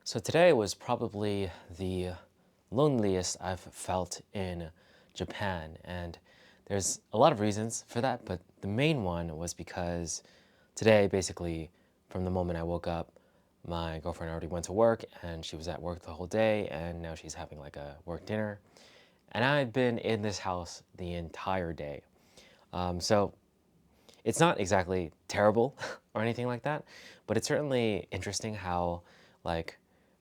So today was probably the loneliest I've felt in Japan, and there's a lot of reasons for that, but the main one was because today, basically, from the moment I woke up, my girlfriend already went to work and she was at work the whole day, and now she's having like a work dinner. And I've been in this house the entire day. So it's not exactly terrible or anything like that, but it's certainly interesting how like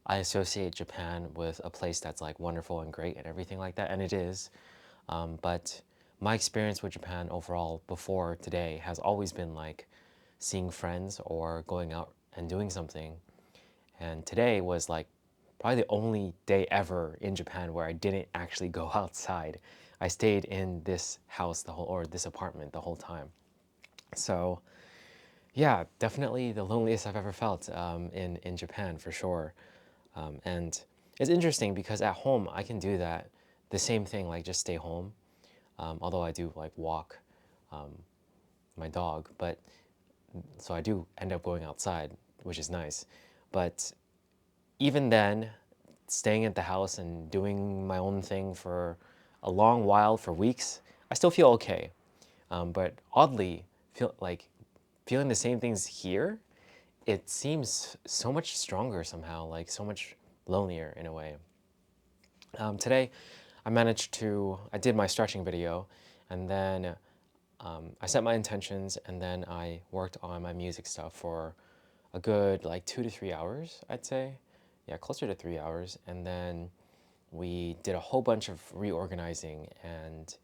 I associate Japan with a place that's like wonderful and great and everything like that, and it is. But my experience with Japan overall before today has always been like seeing friends or going out and doing something. And today was like probably the only day ever in Japan where I didn't actually go outside. I stayed in this house the whole, or this apartment the whole time. So yeah, definitely the loneliest I've ever felt in Japan for sure. And it's interesting because at home I can do that, the same thing, like just stay home. Although I do like walk my dog, but so I do end up going outside, which is nice. But even then, staying at the house and doing my own thing for a long while, for weeks, I still feel okay. But oddly, feeling the same things here, it seems so much stronger somehow, like so much lonelier in a way. Today, I did my stretching video, and then I set my intentions, and then I worked on my music stuff for a good like 2 to 3 hours, I'd say. Yeah, closer to 3 hours. And then we did a whole bunch of reorganizing, and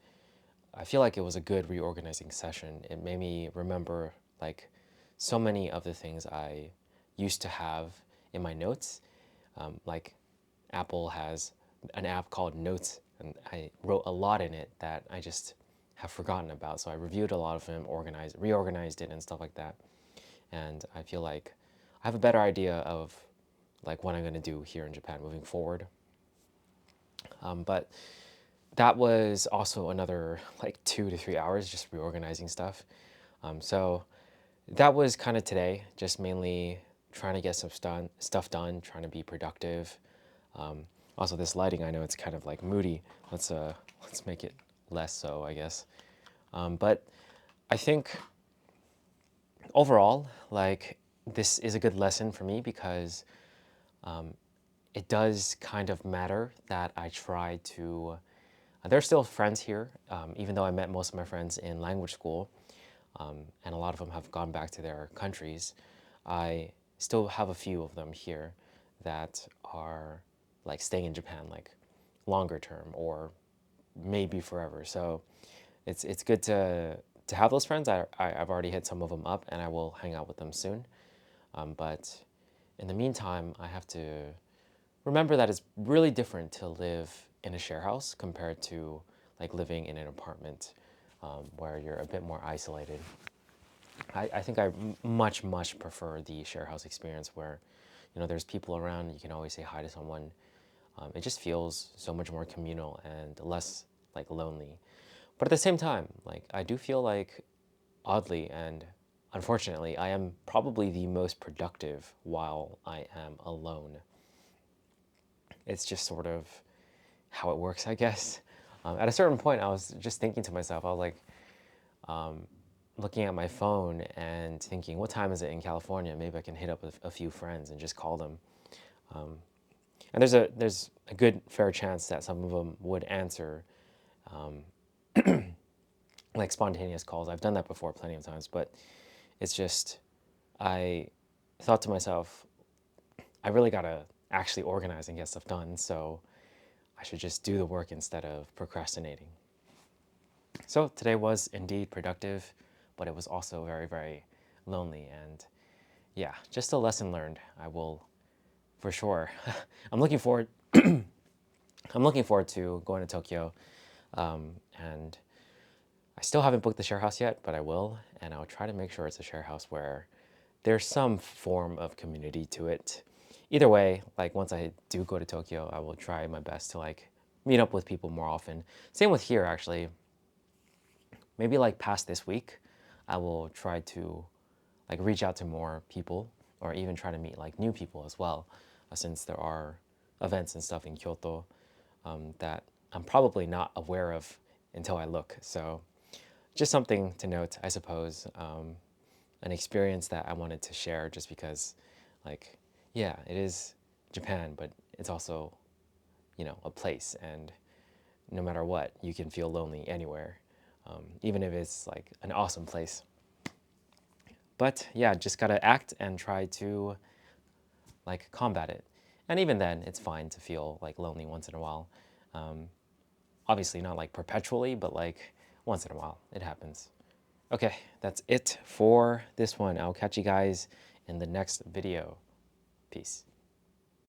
I feel like it was a good reorganizing session. It made me remember like so many of the things I used to have in my notes. Like Apple has an app called Notes, and I wrote a lot in it that I just have forgotten about. So I reviewed a lot of them, reorganized it, and stuff like that. And I feel like I have a better idea of like what I'm going to do here in Japan moving forward. But that was also another like 2 to 3 hours just reorganizing stuff. So that was kind of today, just mainly trying to get stuff done, trying to be productive. Also, this lighting, I know it's kind of like moody. Let's make it less so, I guess. But I think overall, like this is a good lesson for me because it does kind of matter that I try to. There's still friends here, even though I met most of my friends in language school, and a lot of them have gone back to their countries. I still have a few of them here that are like staying in Japan, like longer term or maybe forever. So it's good to have those friends. I've already hit some of them up, and I will hang out with them soon. But in the meantime, I have to remember that it's really different to live in a share house compared to like living in an apartment where you're a bit more isolated. I think I much prefer the share house experience where, there's people around. You can always say hi to someone. It just feels so much more communal and less like lonely. But at the same time, like I do feel like oddly and unfortunately, I am probably the most productive while I am alone. It's just sort of how it works, I guess. At a certain point, I was just thinking to myself, I was like, looking at my phone and thinking, what time is it in California? Maybe I can hit up a few friends and just call them. And there's a good fair chance that some of them would answer, like spontaneous calls. I've done that before plenty of times, but it's just I thought to myself, I really gotta actually organize and get stuff done. So I should just do the work instead of procrastinating. So today was indeed productive, but it was also very lonely. And yeah, just a lesson learned. I will for sure. I'm looking forward. I'm looking forward to going to Tokyo, and I still haven't booked the share house yet, but I will, and I'll try to make sure it's a share house where there's some form of community to it. Either way, like once I do go to Tokyo, I will try my best to like meet up with people more often. Same with here actually. Maybe like past this week, I will try to like reach out to more people or even try to meet like new people as well. since there are events and stuff in Kyoto that I'm probably not aware of until I look. So just something to note, I suppose, an experience that I wanted to share just because, like, yeah, it is Japan, but it's also, a place, and no matter what, you can feel lonely anywhere, even if it's like an awesome place. But yeah, just gotta act and try to like combat it. And even then, it's fine to feel like lonely once in a while. Obviously, not like perpetually, but like once in a while, it happens. Okay, that's it for this one. I'll catch you guys in the next video. Peace.